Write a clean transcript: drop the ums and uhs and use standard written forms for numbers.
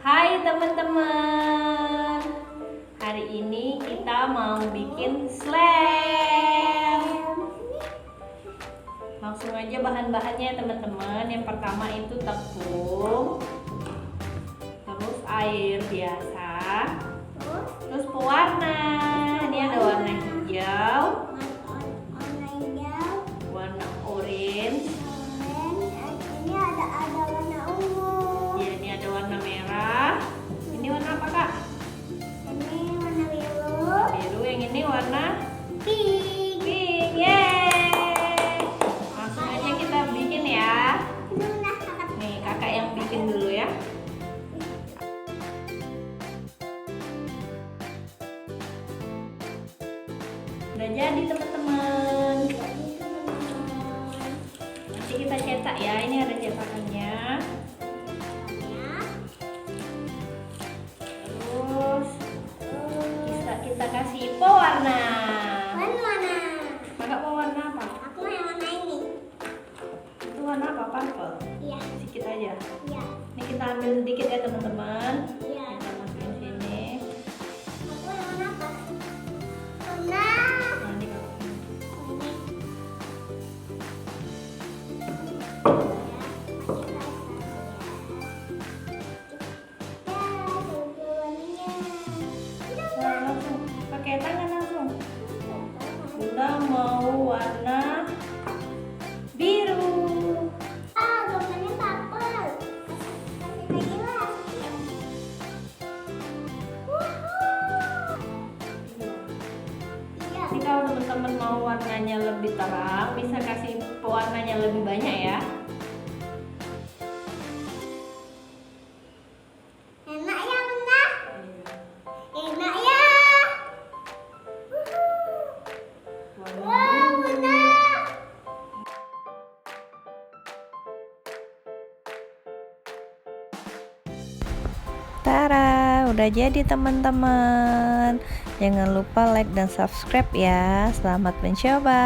Hai teman-teman, hari ini kita mau bikin slam. Langsung aja bahan-bahannya teman-teman. Yang pertama itu tepung, terus air biasa, terus pewarna. Ini ada warna hijau, warna orange. Ini ada warna ungu. Ya, ini ada warna merah. Ini warna apa kak? Ini warna biru. Biru. Yang ini warna Pink. pink. Yeay. Langsung aja kita bikin ya. Nih kakak yang bikin dulu ya. Udah jadi teman-teman. Nanti kita cetak ya. Ini ada cetakannya. Terus kita kasih pewarna. Warna. Kakak mau warna apa? Aku yang warna ini. Itu warna apa? Purple. Iya. Sedikit aja. Iya. Ini kita ambil sedikit ya teman-teman. Iya. Kita masukin sini. Aku yang warna apa? Warna. Nanti kakak. Ini. Nah, langsung pakai tangan langsung. Kita mau warna biru. Gambarnya purple. Kasih lagi lah. Iya. Ini kalau teman-teman mau warnanya lebih terang, bisa kasih pewarnanya lebih banyak ya. Enak ya bunda? Enak ya? Warna Wow bunda. Tara, udah jadi teman-teman. Jangan lupa like dan subscribe ya. Selamat mencoba.